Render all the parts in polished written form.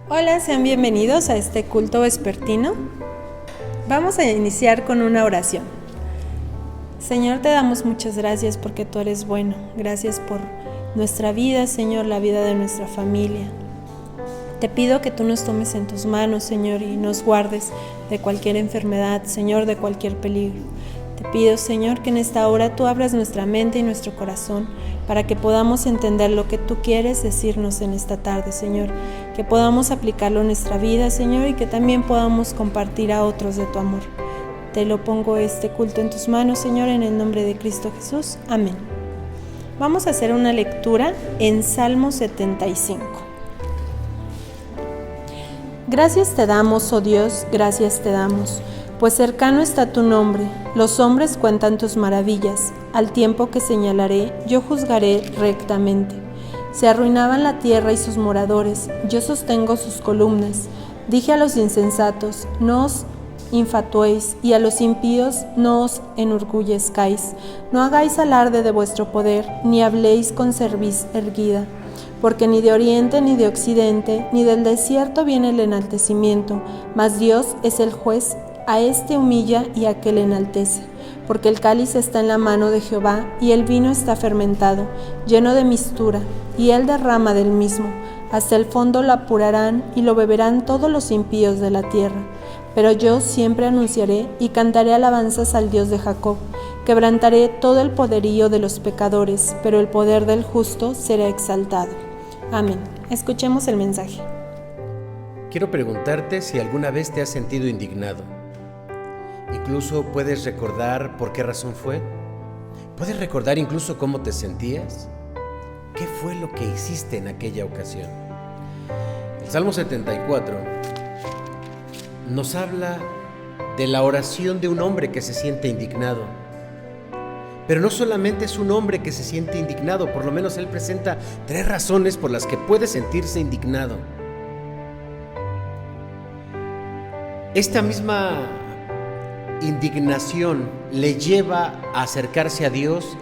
Hola, sean bienvenidos a este culto vespertino. Vamos a iniciar con una oración. Señor, te damos muchas gracias porque tú eres bueno. Gracias por nuestra vida, Señor, la vida de nuestra familia. Te pido que tú nos tomes en tus manos, Señor, y nos guardes de cualquier enfermedad, Señor, de cualquier peligro. Te pido, Señor, que en esta hora tú abras nuestra mente y nuestro corazón para que podamos entender lo que tú quieres decirnos en esta tarde, Señor. Que podamos aplicarlo en nuestra vida, Señor, y que también podamos compartir a otros de tu amor. Te lo pongo este culto en tus manos, Señor, en el nombre de Cristo Jesús. Amén. Vamos a hacer una lectura en Salmo 75. Gracias te damos, oh Dios, gracias te damos, pues cercano está tu nombre. Los hombres cuentan tus maravillas. Al tiempo que señalaré, yo juzgaré rectamente. Se arruinaban la tierra y sus moradores, yo sostengo sus columnas. Dije a los insensatos, no os infatuéis, y a los impíos no os enorgullezcáis. No hagáis alarde de vuestro poder, ni habléis con cerviz erguida. Porque ni de oriente ni de occidente, ni del desierto viene el enaltecimiento, mas Dios es el juez, a este humilla y a aquel enaltece. Porque el cáliz está en la mano de Jehová, y el vino está fermentado, lleno de mistura, y él derrama del mismo. Hasta el fondo lo apurarán, y lo beberán todos los impíos de la tierra. Pero yo siempre anunciaré, y cantaré alabanzas al Dios de Jacob. Quebrantaré todo el poderío de los pecadores, pero el poder del justo será exaltado. Amén. Escuchemos el mensaje. Quiero preguntarte si alguna vez te has sentido indignado. Incluso puedes recordar por qué razón fue. ¿Puedes recordar incluso cómo te sentías? ¿Qué fue lo que hiciste en aquella ocasión? El Salmo 74 nos habla de la oración de un hombre que se siente indignado. Pero no solamente es un hombre que se siente indignado, por lo menos él presenta 3 razones por las que puede sentirse indignado. Esta misma indignación le lleva a acercarse a Dios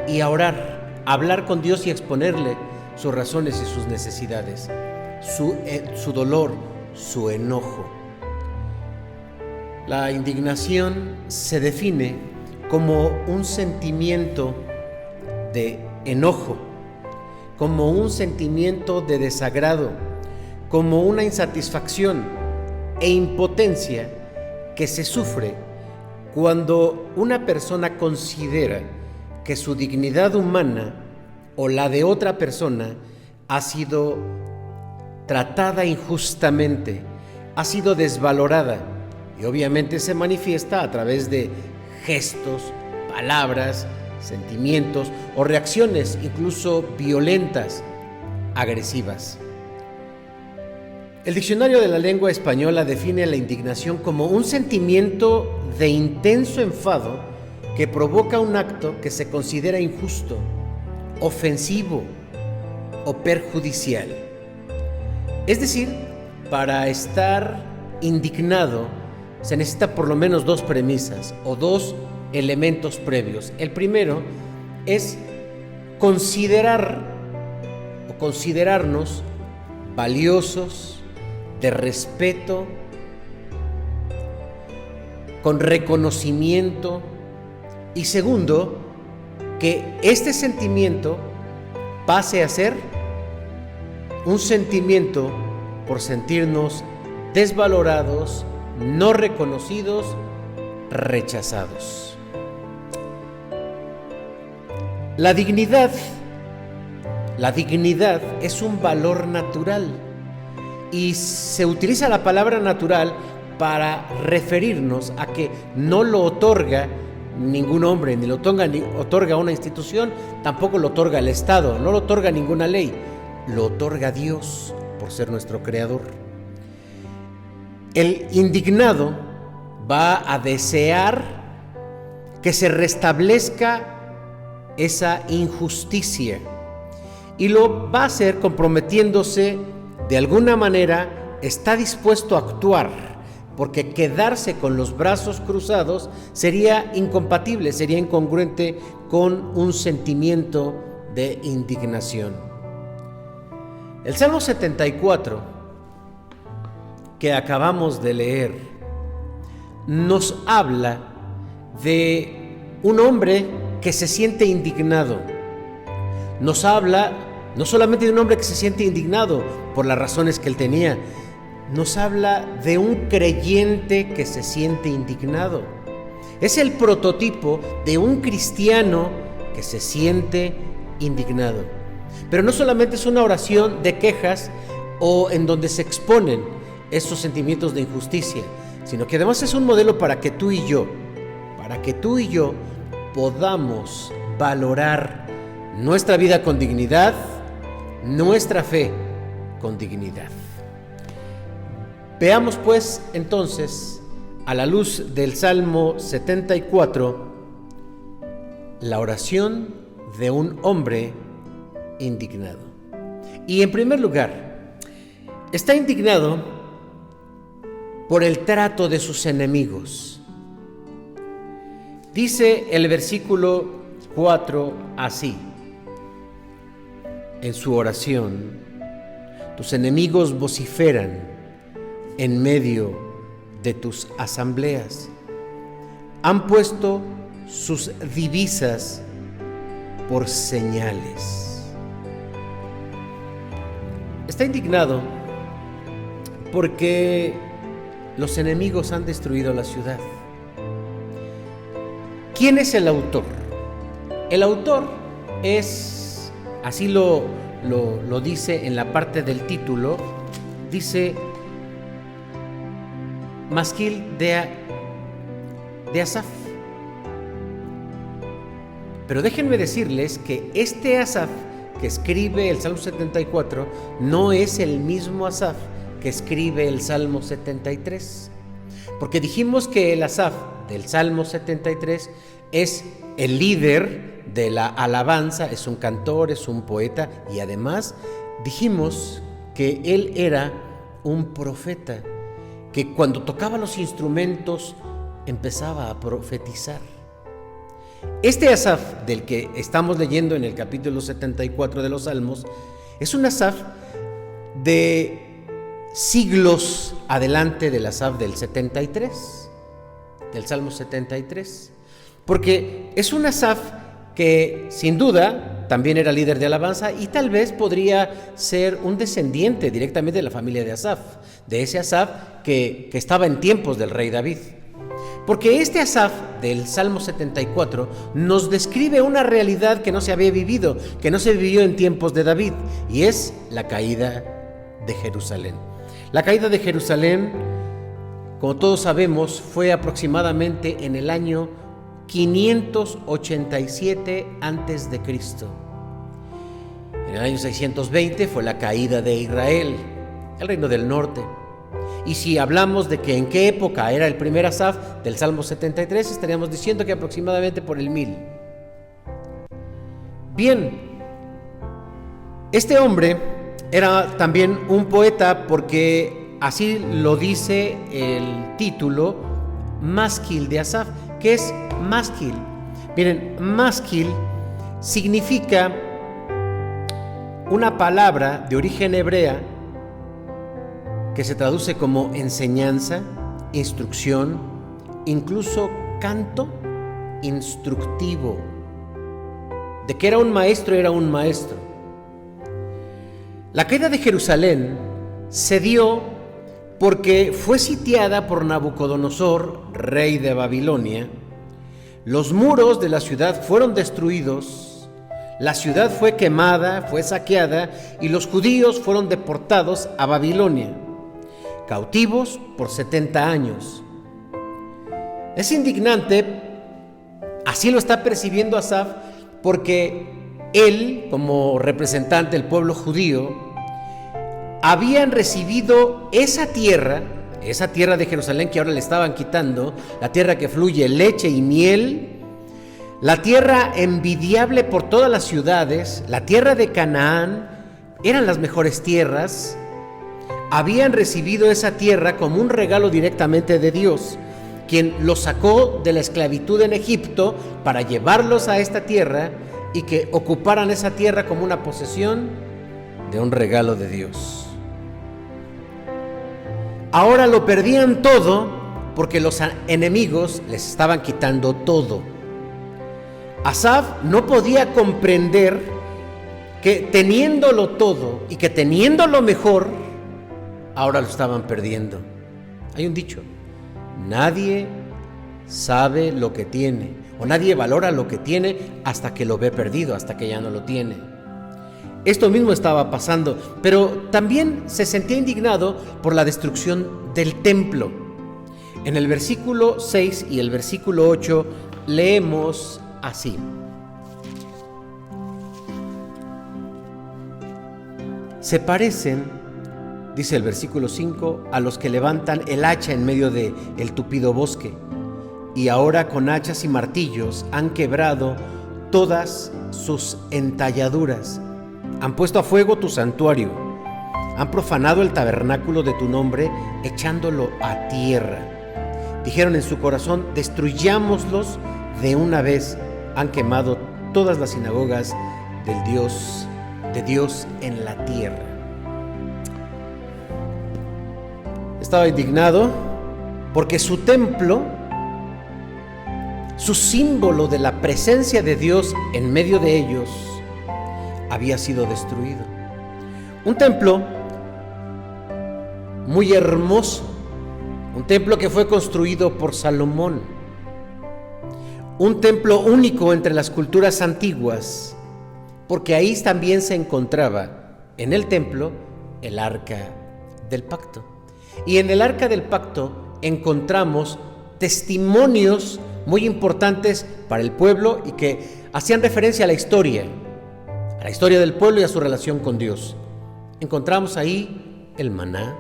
y a orar, a hablar con Dios y a exponerle sus razones y sus necesidades, su dolor, su enojo. La indignación se define como un sentimiento de enojo, como un sentimiento de desagrado, como una insatisfacción e impotencia que se sufre cuando una persona considera que su dignidad humana o la de otra persona ha sido tratada injustamente, ha sido desvalorada, y obviamente se manifiesta a través de gestos, palabras, sentimientos o reacciones incluso violentas, agresivas. El diccionario de la lengua española define la indignación como un sentimiento de intenso enfado que provoca un acto que se considera injusto, ofensivo o perjudicial. Es decir, para estar indignado se necesita por lo menos 2 premisas o 2 elementos previos. El primero es considerar o considerarnos valiosos, de respeto, con reconocimiento. Y segundo, que este sentimiento pase a ser un sentimiento por sentirnos desvalorados, no reconocidos, rechazados. La dignidad es un valor natural y se utiliza la palabra natural para referirnos a que no lo otorga ningún hombre, ni lo otorga una institución, tampoco lo otorga el Estado, no lo otorga ninguna ley, lo otorga Dios por ser nuestro creador. El indignado va a desear que se restablezca esa injusticia y lo va a hacer comprometiéndose de alguna manera, está dispuesto a actuar, porque quedarse con los brazos cruzados sería incompatible, sería incongruente con un sentimiento de indignación. El Salmo 74 que acabamos de leer nos habla de un hombre que se siente indignado. Nos habla no solamente de un hombre que se siente indignado por las razones que él tenía, nos habla de un creyente que se siente indignado. Es el prototipo de un cristiano que se siente indignado. Pero no solamente es una oración de quejas o en donde se exponen esos sentimientos de injusticia, sino que además es un modelo para que tú y yo podamos valorar nuestra vida con dignidad, nuestra fe con dignidad. Veamos pues entonces, a la luz del Salmo 74, la oración de un hombre indignado. Y en primer lugar, está indignado por el trato de sus enemigos. Dice el versículo 4 así, en su oración: tus enemigos vociferan en medio de tus asambleas. Han puesto sus divisas por señales. Está indignado porque los enemigos han destruido la ciudad. ¿Quién es el autor? El autor es, así lo dice en la parte del título, dice Masquil de Asaf. Pero déjenme decirles que este Asaf que escribe el Salmo 74 no es el mismo Asaf que escribe el Salmo 73. Porque dijimos que el Asaf del Salmo 73 es el líder de la alabanza, es un cantor, es un poeta, y además dijimos que él era un profeta, que cuando tocaba los instrumentos empezaba a profetizar. Este Asaf del que estamos leyendo en el capítulo 74 de los Salmos es un Asaf de siglos adelante del Asaf del 73, del Salmo 73, porque es un Asaf que sin duda también era líder de alabanza y tal vez podría ser un descendiente directamente de la familia de Asaf, de ese Asaf que estaba en tiempos del rey David. Porque este Asaf del Salmo 74 nos describe una realidad que no se había vivido, que no se vivió en tiempos de David, y es la caída de Jerusalén. La caída de Jerusalén, como todos sabemos, fue aproximadamente en el año 587 antes de Cristo. En el año 620 fue la caída de Israel, el reino del norte. Y si hablamos de que en qué época era el primer Asaf del Salmo 73, estaríamos diciendo que aproximadamente por el 1000. Bien, este hombre era también un poeta porque así lo dice el título Masquil de Asaf. ¿Qué es Masquil? Miren, Masquil significa una palabra de origen hebrea que se traduce como enseñanza, instrucción, incluso canto instructivo. De que era un maestro, era un maestro. La caída de Jerusalén se dio porque fue sitiada por Nabucodonosor, rey de Babilonia. Los muros de la ciudad fueron destruidos, la ciudad fue quemada, fue saqueada y los judíos fueron deportados a Babilonia, cautivos por 70 años. Es indignante, así lo está percibiendo Asaf, porque él, como representante del pueblo judío, habían recibido esa tierra de Jerusalén que ahora le estaban quitando, la tierra que fluye leche y miel, la tierra envidiable por todas las ciudades, la tierra de Canaán, eran las mejores tierras. Habían recibido esa tierra como un regalo directamente de Dios, quien los sacó de la esclavitud en Egipto para llevarlos a esta tierra y que ocuparan esa tierra como una posesión de un regalo de Dios. ahora lo perdían todo porque los enemigos les estaban quitando todo. Asaf no podía comprender que teniéndolo todo y que teniéndolo mejor, ahora lo estaban perdiendo. Hay un dicho: nadie sabe lo que tiene, o nadie valora lo que tiene hasta que lo ve perdido, hasta que ya no lo tiene. Esto mismo estaba pasando, pero también se sentía indignado por la destrucción del templo. En el versículo 6 y el versículo 8 leemos así: se parecen, dice el versículo 5, a los que levantan el hacha en medio del tupido bosque, y ahora con hachas y martillos han quebrado todas sus entalladuras, han puesto a fuego tu santuario, han profanado el tabernáculo de tu nombre, echándolo a tierra. Dijeron en su corazón: destruyámoslos de una vez. Han quemado todas las sinagogas de Dios en la tierra. Estaba indignado porque su templo, su símbolo de la presencia de Dios en medio de ellos, había sido destruido. Un templo muy hermoso, un templo que fue construido por Salomón, un templo único entre las culturas antiguas, porque ahí también se encontraba en el templo el arca del pacto. Y en el arca del pacto encontramos testimonios muy importantes para el pueblo y que hacían referencia a la historia del pueblo y a su relación con Dios. Encontramos ahí el maná,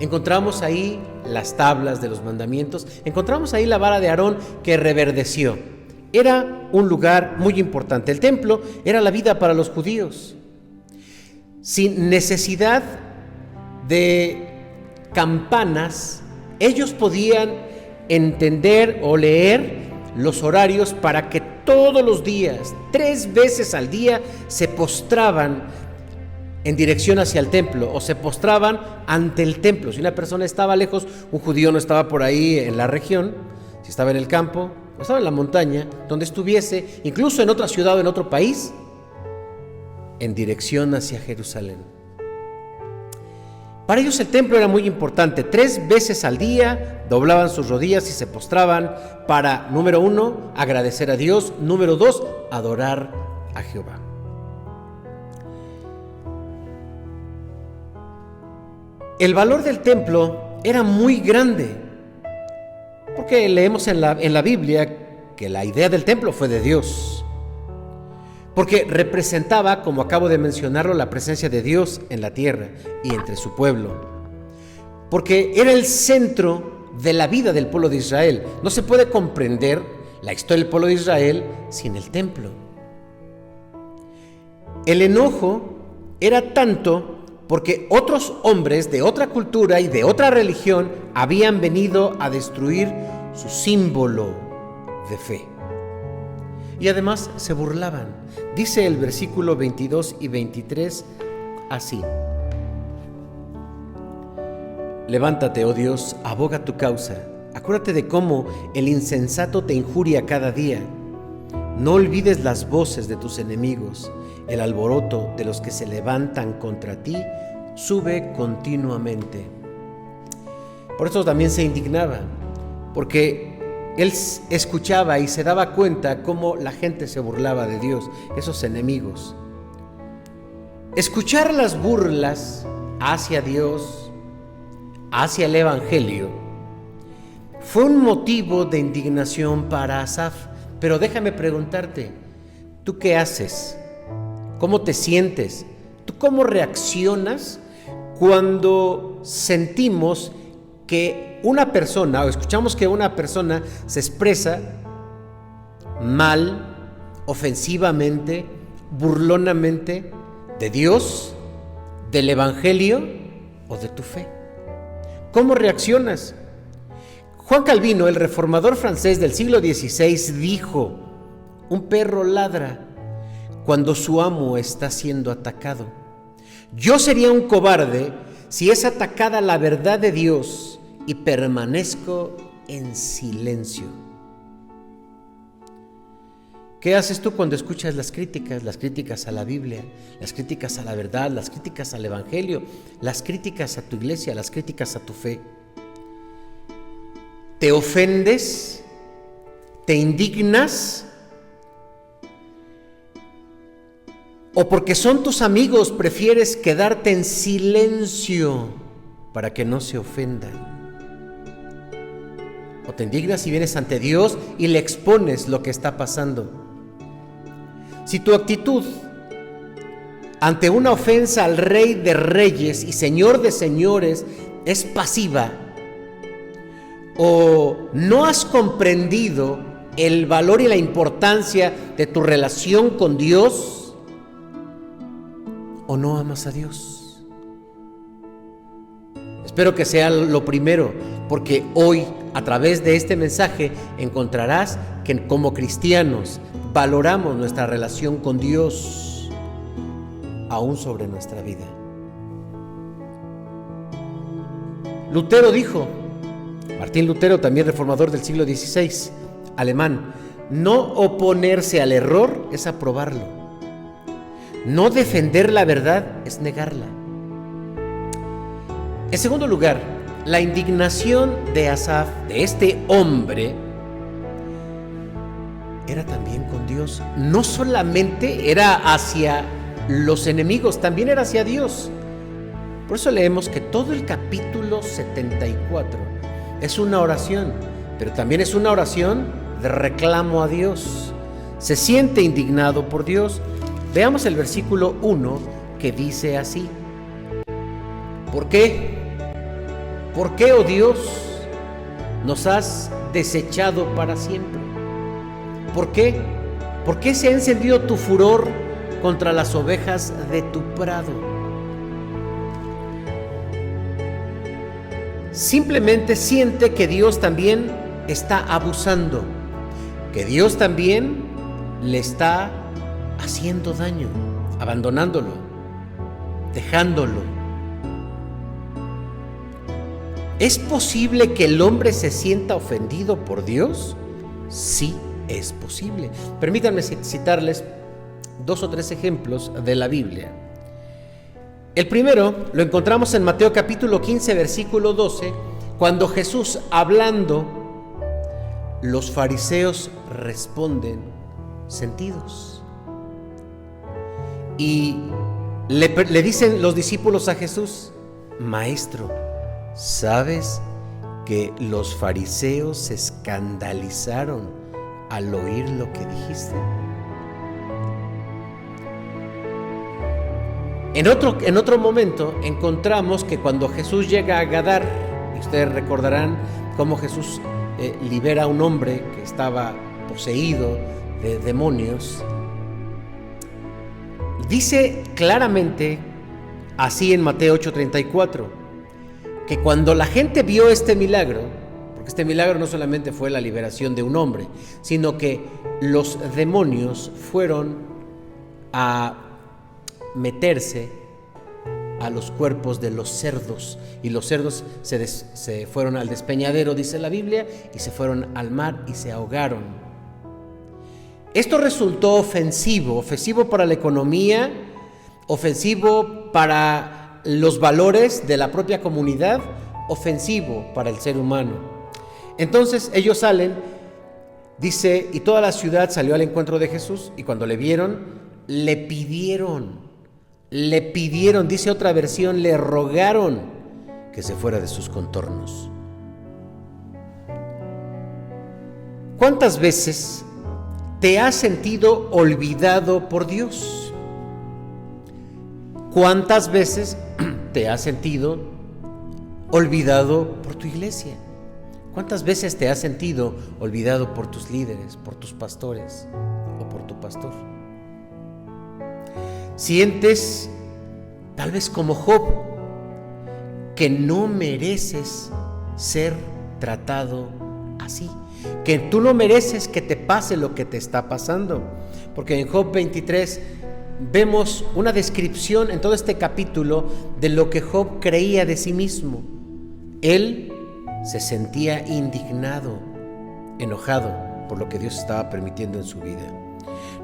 encontramos ahí las tablas de los mandamientos, encontramos ahí la vara de Aarón que reverdeció. Era un lugar muy importante. El templo era la vida para los judíos. Sin necesidad de campanas, ellos podían entender o leer los horarios para que todos los días, 3 veces al día, se postraban en dirección hacia el templo o se postraban ante el templo. Si una persona estaba lejos, un judío no estaba por ahí en la región, si estaba en el campo o estaba en la montaña, donde estuviese, incluso en otra ciudad o en otro país, en dirección hacia Jerusalén. Para ellos el templo era muy importante. 3 veces al día doblaban sus rodillas y se postraban para, número 1, agradecer a Dios, número 2, adorar a Jehová. El valor del templo era muy grande, porque leemos en la Biblia que la idea del templo fue de Dios, porque representaba, como acabo de mencionarlo, la presencia de Dios en la tierra y entre su pueblo, porque era el centro de la vida del pueblo de Israel. No se puede comprender la historia del pueblo de Israel sin el templo. El enojo era tanto porque otros hombres de otra cultura y de otra religión habían venido a destruir su símbolo de fe. Y además se burlaban. Dice el versículo 22 y 23 así: levántate, oh Dios, aboga tu causa. Acuérdate de cómo el insensato te injuria cada día. No olvides las voces de tus enemigos. El alboroto de los que se levantan contra ti sube continuamente. Por eso también se indignaba, porque él escuchaba y se daba cuenta cómo la gente se burlaba de Dios, esos enemigos. Escuchar las burlas hacia Dios, hacia el Evangelio, fue un motivo de indignación para Asaf. Pero déjame preguntarte, ¿tú qué haces? ¿Cómo te sientes? ¿Tú cómo reaccionas cuando sentimos que una persona o escuchamos que una persona se expresa mal, ofensivamente, burlonamente de Dios, del Evangelio o de tu fe? ¿Cómo reaccionas? Juan Calvino, el reformador francés del siglo XVI, dijo: un perro ladra cuando su amo está siendo atacado. Yo sería un cobarde si es atacada la verdad de Dios y permanezco en silencio. ¿Qué haces tú cuando escuchas las críticas a la Biblia, las críticas a la verdad, las críticas al Evangelio, las críticas a tu iglesia, las críticas a tu fe? ¿Te ofendes? ¿Te indignas? ¿O porque son tus amigos prefieres quedarte en silencio para que no se ofendan? ¿O te indignas y vienes ante Dios y le expones lo que está pasando? Si tu actitud ante una ofensa al Rey de Reyes y Señor de Señores es pasiva, o no has comprendido el valor y la importancia de tu relación con Dios, o no amas a Dios. Espero que sea lo primero, porque hoy, a través de este mensaje, encontrarás que como cristianos valoramos nuestra relación con Dios, aún sobre nuestra vida. Lutero dijo, Martín Lutero, también reformador del siglo XVI, alemán, no oponerse al error es aprobarlo. No defender la verdad es negarla. En segundo lugar, la indignación de Asaf, de este hombre, era también con Dios. No solamente era hacia los enemigos, también era hacia Dios. Por eso leemos que todo el capítulo 74 es una oración, pero también es una oración de reclamo a Dios. Se siente indignado por Dios. Veamos el versículo 1 que dice así: ¿Por qué? ¿Por qué, oh Dios, nos has desechado para siempre? ¿Por qué? ¿Por qué se ha encendido tu furor contra las ovejas de tu prado? Simplemente siente que Dios también está abusando, que Dios también le está haciendo daño, abandonándolo, dejándolo. ¿Es posible que el hombre se sienta ofendido por Dios? Sí, es posible. Permítanme citarles 2 o 3 ejemplos de la Biblia. El primero lo encontramos en Mateo capítulo 15, versículo 12, cuando Jesús hablando, los fariseos responden sentidos. Y le dicen los discípulos a Jesús: Maestro, ¿sabes que los fariseos se escandalizaron al oír lo que dijiste? En otro momento encontramos que cuando Jesús llega a Gadar, y ustedes recordarán cómo Jesús libera a un hombre que estaba poseído de demonios, dice claramente así en Mateo 8:34, que cuando la gente vio este milagro, porque este milagro no solamente fue la liberación de un hombre, sino que los demonios fueron a meterse a los cuerpos de los cerdos, y los cerdos se fueron al despeñadero, dice la Biblia, y se fueron al mar y se ahogaron. Esto resultó ofensivo para la economía, ofensivo para los valores de la propia comunidad, ofensivo para el ser humano. Entonces ellos salen, dice, y toda la ciudad salió al encuentro de Jesús, y cuando le vieron, le pidieron, dice otra versión, le rogaron que se fuera de sus contornos. ¿Cuántas veces te has sentido olvidado por Dios? ¿Cuántas veces te has sentido olvidado por tu iglesia? ¿Cuántas veces te has sentido olvidado por tus líderes, por tus pastores o por tu pastor? Sientes, tal vez como Job, que no mereces ser tratado así, que tú no mereces que te pase lo que te está pasando, porque en Job 23 vemos una descripción en todo este capítulo de lo que Job creía de sí mismo. Él se sentía indignado, enojado por lo que Dios estaba permitiendo en su vida.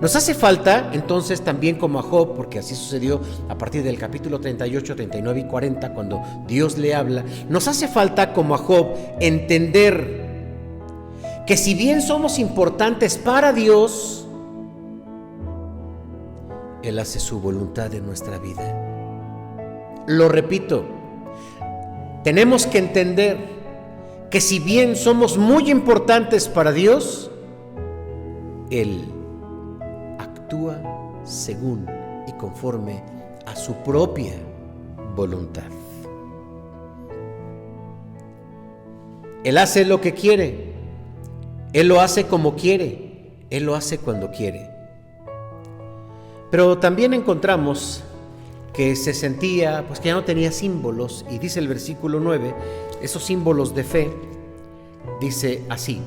Nos hace falta entonces también como a Job, porque así sucedió a partir del capítulo 38, 39 y 40, cuando Dios le habla, nos hace falta como a Job entender que si bien somos importantes para Dios, Él hace su voluntad en nuestra vida. Lo repito, tenemos que entender que si bien somos muy importantes para Dios, Él actúa según y conforme a su propia voluntad. Él hace lo que quiere, Él lo hace como quiere, Él lo hace cuando quiere. Pero también encontramos que se sentía, pues que ya no tenía símbolos, y dice el versículo 9, esos símbolos de fe, dice así: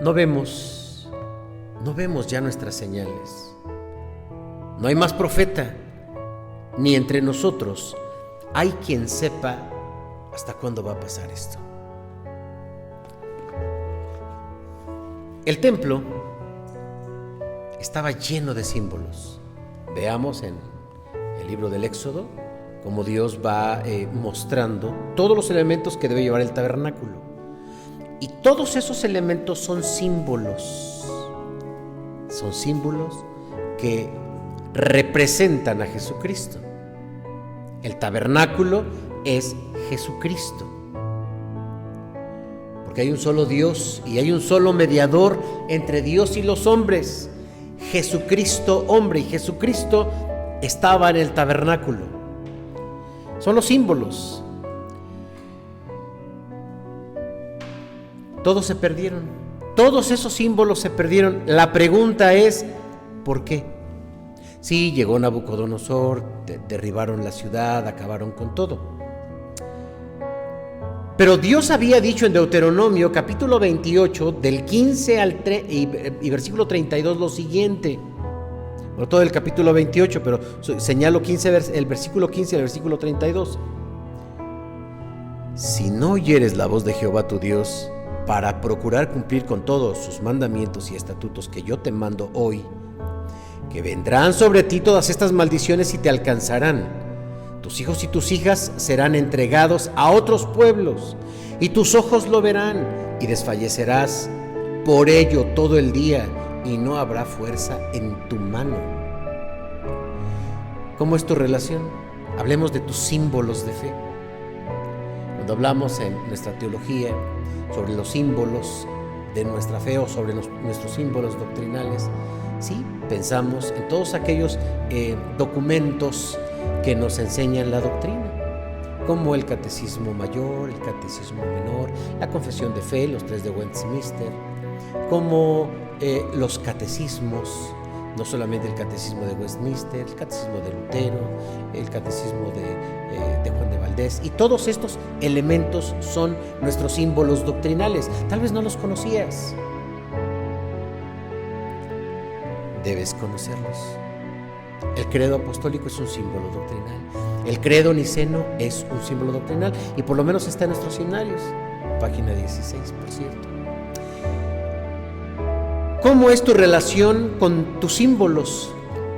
no vemos ya nuestras señales, no hay más profeta, ni entre nosotros hay quien sepa hasta cuándo va a pasar esto. El templo estaba lleno de símbolos. Veamos en el libro del Éxodo cómo Dios va mostrando todos los elementos que debe llevar el tabernáculo. Y todos esos elementos son símbolos que representan a Jesucristo. El tabernáculo es Jesucristo, porque hay un solo Dios y hay un solo mediador entre Dios y los hombres, Jesucristo hombre, y Jesucristo estaba en el tabernáculo. Son los símbolos. Todos se perdieron, todos esos símbolos se perdieron. La pregunta es, ¿por qué? Sí, llegó Nabucodonosor, derribaron la ciudad, acabaron con todo. Pero Dios había dicho en Deuteronomio capítulo 28, del 15 al 3 y versículo 32 lo siguiente. No todo el capítulo 28, pero señalo el versículo 15 y el versículo 32. Si no oyeres la voz de Jehová tu Dios, para procurar cumplir con todos sus mandamientos y estatutos que yo te mando hoy, que vendrán sobre ti todas estas maldiciones y te alcanzarán. Tus hijos y tus hijas serán entregados a otros pueblos, y tus ojos lo verán, y desfallecerás por ello todo el día, y no habrá fuerza en tu mano. ¿Cómo es tu relación? Hablemos de tus símbolos de fe. Cuando hablamos en nuestra teología sobre los símbolos de nuestra fe o sobre nuestros símbolos doctrinales, sí, pensamos en todos aquellos documentos que nos enseñan la doctrina, como el Catecismo Mayor, el Catecismo Menor, la Confesión de Fe, los 3 de Westminster, como los catecismos, no solamente el Catecismo de Westminster, el Catecismo de Lutero, el Catecismo de Juan de Valdés, y todos estos elementos son nuestros símbolos doctrinales. Tal vez no los conocías. Debes conocerlos. El credo apostólico es un símbolo doctrinal. El credo niceno es un símbolo doctrinal, y por lo menos está en nuestros himnarios, página 16, por cierto. ¿Cómo es tu relación con tus símbolos?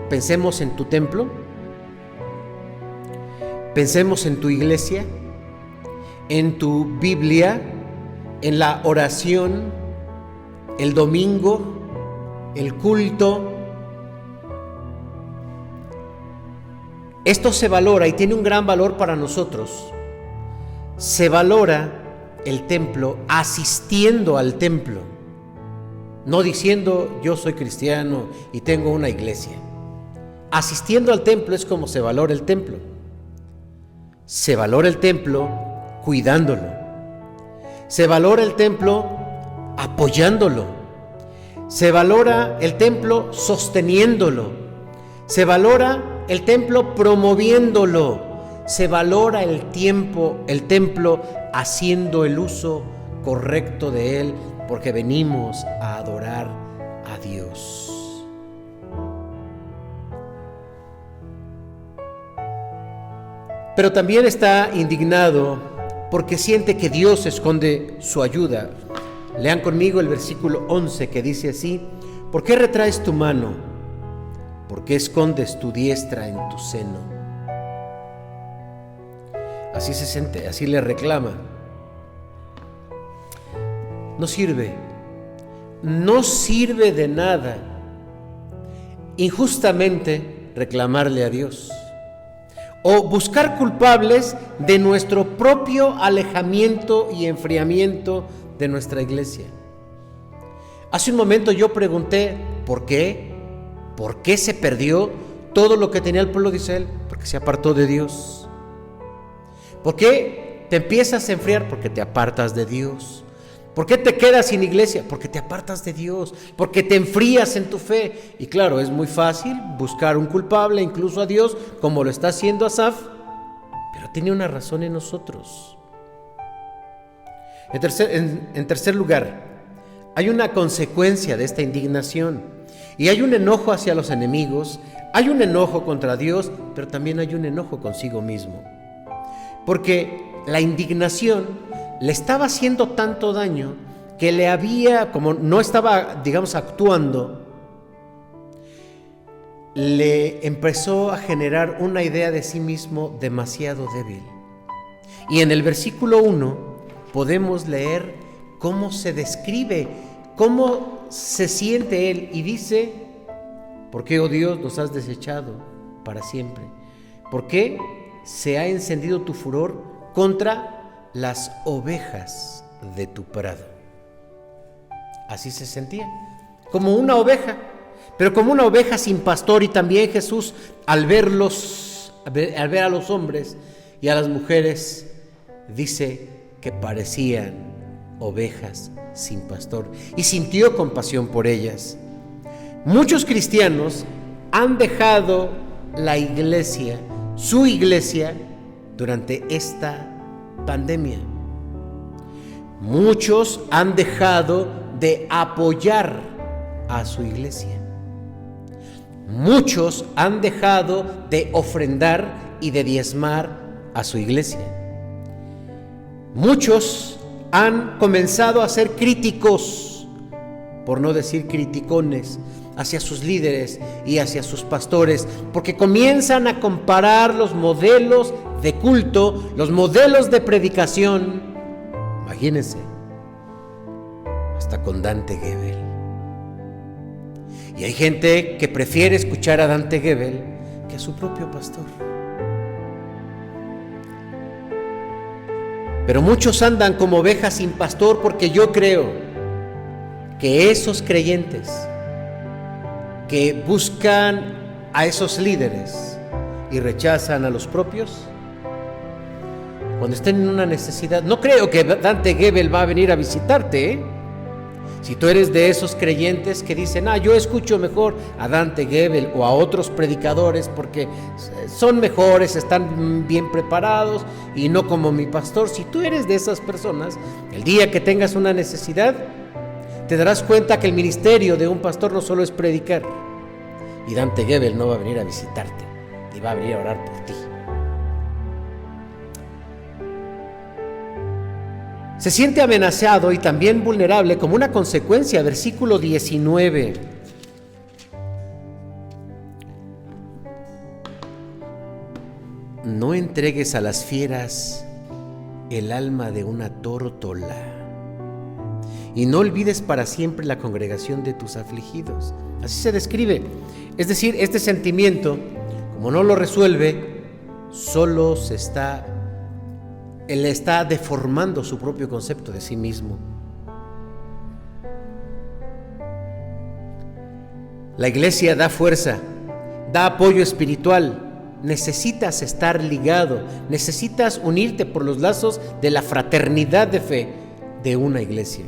Pensemos en tu templo, pensemos en tu iglesia, en tu Biblia, en la oración, el domingo, el culto. Esto se valora y tiene un gran valor para nosotros. Se valora el templo asistiendo al templo, no diciendo yo soy cristiano y tengo una iglesia. Asistiendo al templo es como se valora el templo. Se valora el templo cuidándolo. Se valora el templo apoyándolo. Se valora el templo sosteniéndolo. Se valora el templo promoviéndolo. Se valora el templo haciendo el uso correcto de él, porque venimos a adorar a Dios. Pero también está indignado porque siente que Dios esconde su ayuda. Lean conmigo el versículo 11 que dice así: ¿por qué retraes tu mano? ¿Por qué escondes tu diestra en tu seno? Así se siente, así le reclama. No sirve de nada injustamente reclamarle a Dios o buscar culpables de nuestro propio alejamiento y enfriamiento de nuestra iglesia. Hace un momento yo pregunté, ¿por qué? ¿Por qué se perdió todo lo que tenía el pueblo de Israel? Porque se apartó de Dios. ¿Por qué te empiezas a enfriar? Porque te apartas de Dios. ¿Por qué te quedas sin iglesia? Porque te apartas de Dios, porque te enfrías en tu fe. Y claro, es muy fácil buscar un culpable, incluso a Dios, como lo está haciendo Asaf, pero tiene una razón en nosotros. En tercer lugar, hay una consecuencia de esta indignación, y hay un enojo hacia los enemigos, hay un enojo contra Dios, pero también hay un enojo consigo mismo, porque la indignación le estaba haciendo tanto daño que le había, como no estaba, actuando, le empezó a generar una idea de sí mismo demasiado débil. Y en el versículo 1 podemos leer cómo se describe, cómo se siente él, y dice: ¿por qué, oh Dios, nos has desechado para siempre? ¿Por qué se ha encendido tu furor contra las ovejas de tu prado? Así se sentía, como una oveja, pero como una oveja sin pastor. Y también Jesús, al ver a los hombres y a las mujeres, dice que parecían ovejas sin pastor, y sintió compasión por ellas. Muchos cristianos han dejado la iglesia, su iglesia, durante esta pandemia. Muchos han dejado de apoyar a su iglesia. Muchos han dejado de ofrendar y de diezmar a su iglesia. Muchos han comenzado a ser críticos, por no decir criticones, hacia sus líderes y hacia sus pastores, porque comienzan a comparar los modelos de culto, los modelos de predicación, imagínense, hasta con Dante Gebel. Y hay gente que prefiere escuchar a Dante Gebel que a su propio pastor. Pero muchos andan como ovejas sin pastor, porque yo creo que esos creyentes que buscan a esos líderes y rechazan a los propios, cuando estén en una necesidad, no creo que Dante Gebel va a venir a visitarte, ¿eh? Si tú eres de esos creyentes que dicen: yo escucho mejor a Dante Gebel o a otros predicadores porque son mejores, están bien preparados y no como mi pastor. Si tú eres de esas personas, el día que tengas una necesidad, te darás cuenta que el ministerio de un pastor no solo es predicar, y Dante Gebel no va a venir a visitarte, ni va a venir a orar por ti. Se siente amenazado y también vulnerable como una consecuencia. Versículo 19. No entregues a las fieras el alma de una tórtola, y no olvides para siempre la congregación de tus afligidos. Así se describe. Es decir, este sentimiento, como no lo resuelve, solo él está deformando su propio concepto de sí mismo. La iglesia da fuerza, da apoyo espiritual. Necesitas estar ligado, necesitas unirte por los lazos de la fraternidad de fe de una iglesia.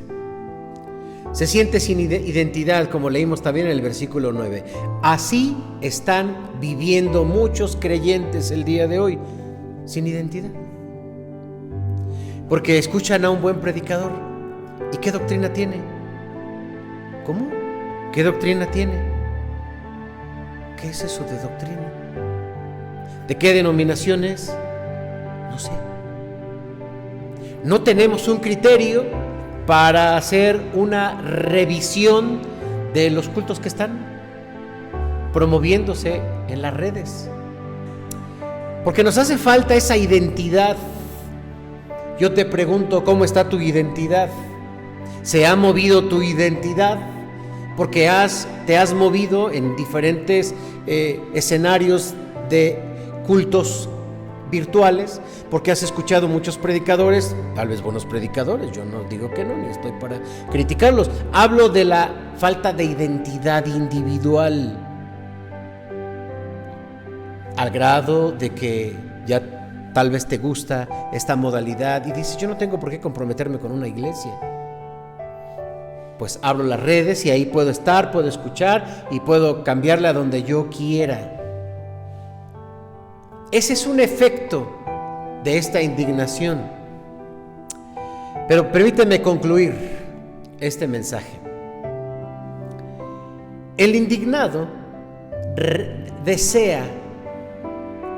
Se siente sin identidad, como leímos también en el versículo 9. Así están viviendo muchos creyentes el día de hoy, sin identidad. Porque escuchan a un buen predicador. ¿Y qué doctrina tiene? ¿Cómo? ¿Qué doctrina tiene? ¿Qué es eso de doctrina? ¿De qué denominación es? No sé. No tenemos un criterio para hacer una revisión de los cultos que están promoviéndose en las redes. Porque nos hace falta esa identidad. Yo te pregunto, ¿cómo está tu identidad? ¿Se ha movido tu identidad? Porque te has movido en diferentes escenarios de cultos virtuales, porque has escuchado muchos predicadores, tal vez buenos predicadores, yo no digo que no, ni estoy para criticarlos. Hablo de la falta de identidad individual, al grado de que ya tal vez te gusta esta modalidad y dices, yo no tengo por qué comprometerme con una iglesia. Pues abro las redes y ahí puedo estar, puedo escuchar y puedo cambiarle a donde yo quiera. Ese es un efecto de esta indignación. Pero permíteme concluir este mensaje. El indignado desea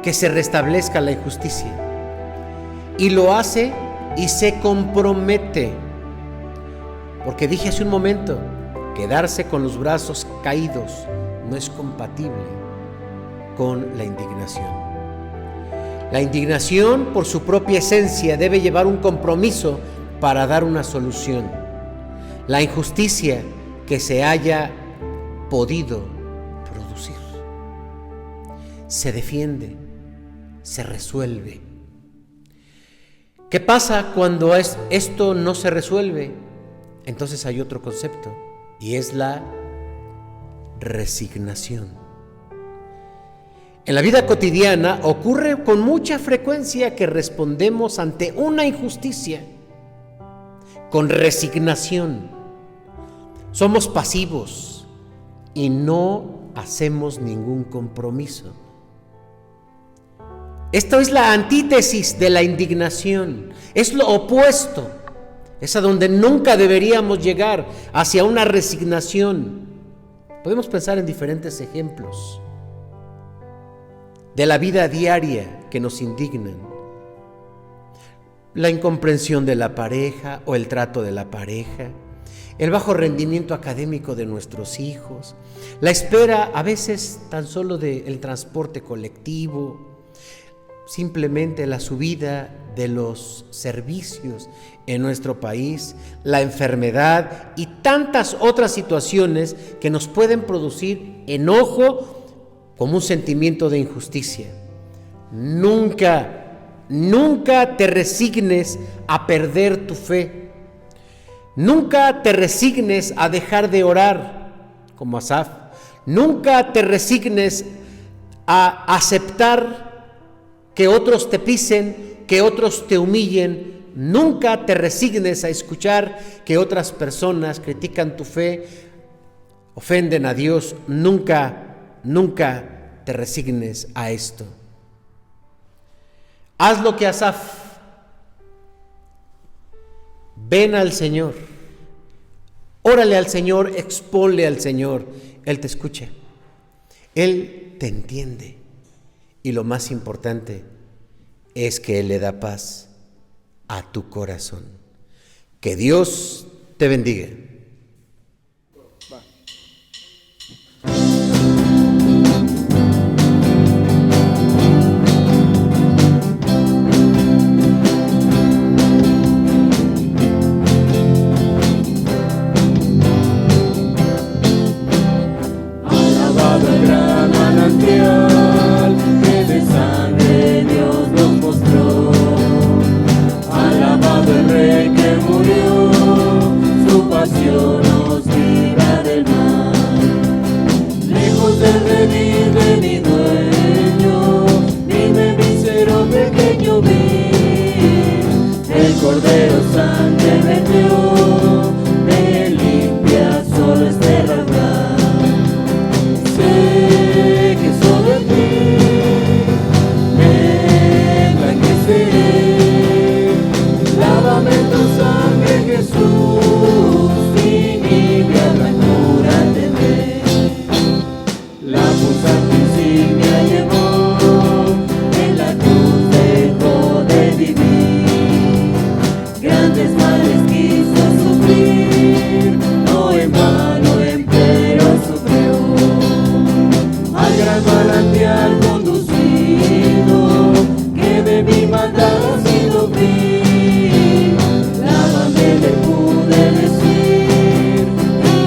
que se restablezca la injusticia y lo hace y se compromete. Porque dije hace un momento, quedarse con los brazos caídos no es compatible con la indignación. La indignación, por su propia esencia, debe llevar un compromiso para dar una solución. La injusticia que se haya podido producir se defiende, se resuelve. ¿Qué pasa cuando esto no se resuelve? Entonces hay otro concepto y es la resignación. En la vida cotidiana ocurre con mucha frecuencia que respondemos ante una injusticia con resignación. Somos pasivos y no hacemos ningún compromiso. Esto es la antítesis de la indignación, es lo opuesto, es a donde nunca deberíamos llegar, hacia una resignación. Podemos pensar en diferentes ejemplos de la vida diaria que nos indignan. La incomprensión de la pareja o el trato de la pareja, el bajo rendimiento académico de nuestros hijos, la espera a veces tan solo del transporte colectivo, simplemente la subida de los servicios en nuestro país, la enfermedad y tantas otras situaciones que nos pueden producir enojo como un sentimiento de injusticia. Nunca te resignes a perder tu fe. Nunca te resignes a dejar de orar, como Asaf. Nunca te resignes a aceptar que otros te pisen, que otros te humillen. Nunca te resignes a escuchar que otras personas critican tu fe, ofenden a Dios. Nunca te resignes a esto. Haz lo que Asaf. Ven al Señor, órale al Señor, exponle al Señor. Él te escucha, Él te entiende y lo más importante es que Él le da paz a tu corazón. Que Dios te bendiga. La puse al principio. al manantial conducido, que de mi maldad ha sido fin. Lávame, le pude decir,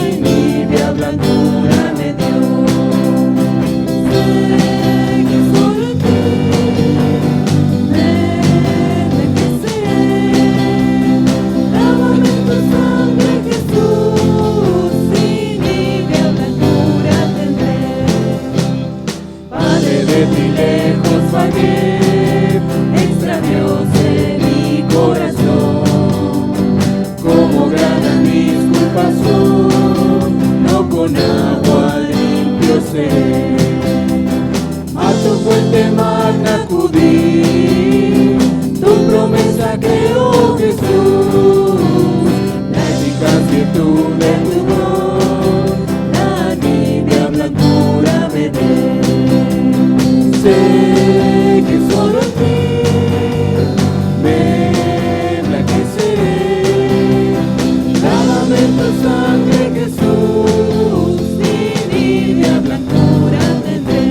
y nibia blancura me dio. Sé que solo en ti me enriqueceré. Lávame en tu sangre, Jesús, y nibia blancura tendré. Padre, de ti lejos vagué, extravióse mi corazón. Como granas mis culpas son, no con agua limpio seré. A tu fuente magna acudí, tu promesa creo, Jesús. La eficaz virtud de tu voz, la nibia blancura me dé. Sé que solo en ti me enriqueceré. Lávame en tu sangre, Jesús, y nibia blancura tendré.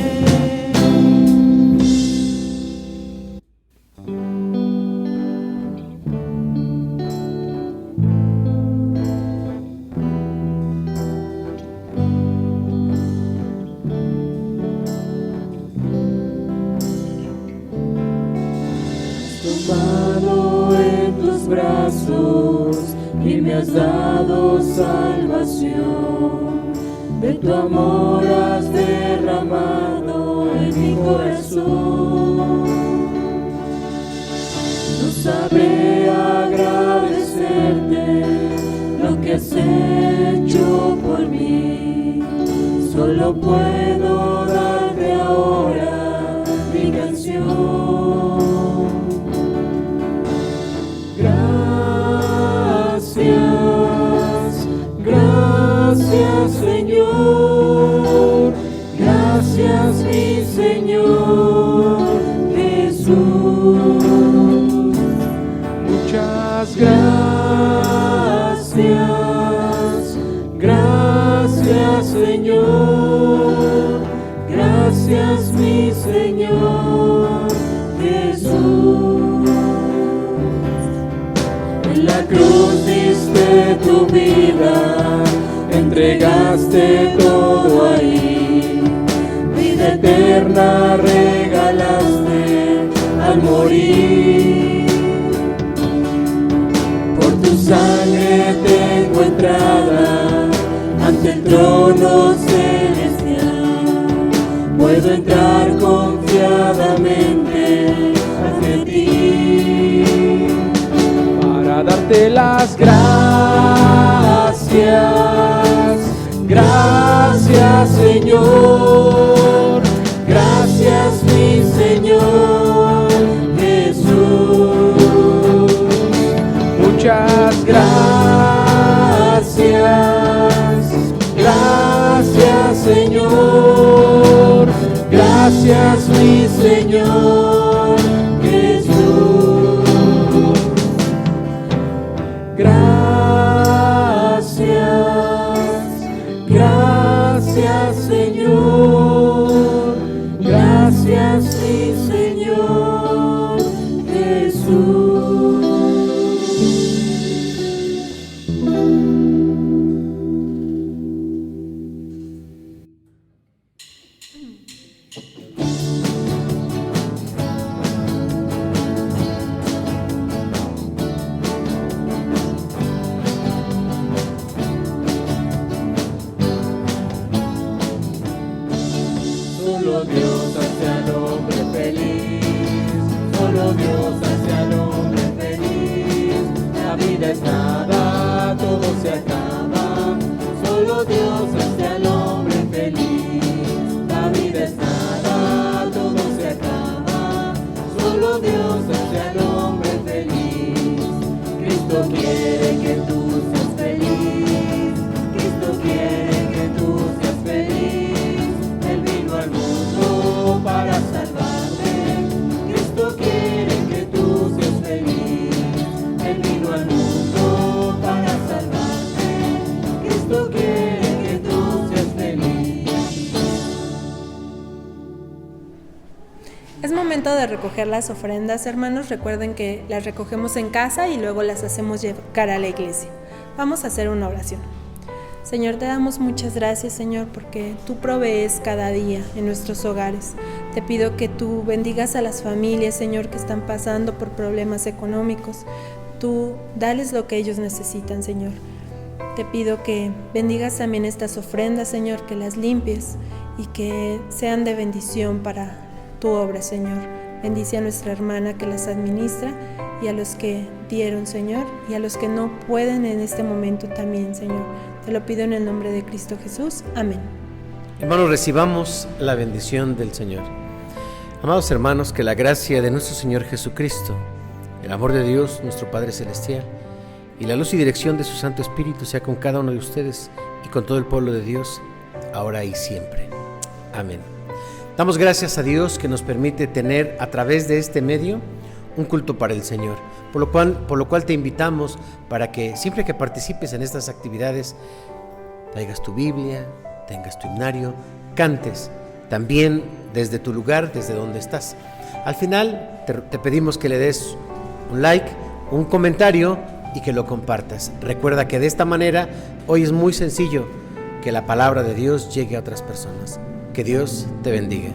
Tomado en tus brazos y me has dado salvación. De tu amor has derramado en mi corazón. No sabré agradecerte lo que has hecho por mí. Solo puedo darte ahora mi canción. Gracias, gracias Señor, gracias mi Señor Jesús. Muchas gracias, gracias Señor, gracias mi Señor Jesús. En la cruz diste tu vida, entregaste todo ahí. Vida eterna regalaste al morir. Por tu sangre tengo entrada ante el trono celestial. Puedo entrar confiadamente ante ti. Darte las gracias, gracias Señor, gracias mi Señor Jesús. Muchas gracias, gracias Señor, gracias mi Señor Jesús. Gracias, gracias Señor, gracias mi Señor Jesús. Solo Dios hace al hombre feliz, solo Dios hace al hombre feliz. La vida es nada, todo se acaba, solo Dios hace al hombre feliz. La vida es nada, todo se acaba, solo Dios hace al hombre feliz. Cristo quiere que tú seas feliz, Cristo quiere que tú seas feliz. Él vino al mundo Es momento de recoger las ofrendas, hermanos. Recuerden que las recogemos en casa y luego las hacemos llegar a la iglesia. Vamos a hacer una oración. Señor, te damos muchas gracias, Señor, porque tú provees cada día en nuestros hogares. Te pido que tú bendigas a las familias, Señor, que están pasando por problemas económicos. Tú dales lo que ellos necesitan, Señor. Te pido que bendigas también estas ofrendas, Señor, que las limpies y que sean de bendición para tu obra, Señor. Bendice a nuestra hermana que las administra y a los que dieron, Señor, y a los que no pueden en este momento también, Señor. Te lo pido en el nombre de Cristo Jesús. Amén. Hermanos, recibamos la bendición del Señor. Amados hermanos, que la gracia de nuestro Señor Jesucristo, el amor de Dios, nuestro Padre Celestial, y la luz y dirección de su Santo Espíritu sea con cada uno de ustedes y con todo el pueblo de Dios, ahora y siempre. Amén. Damos gracias a Dios que nos permite tener a través de este medio un culto para el Señor, por lo cual te invitamos para que siempre que participes en estas actividades traigas tu Biblia, tengas tu himnario, cantes también desde tu lugar, desde donde estás. Al final te pedimos que le des un like, un comentario y que lo compartas. Recuerda que de esta manera hoy es muy sencillo que la palabra de Dios llegue a otras personas. Que Dios te bendiga.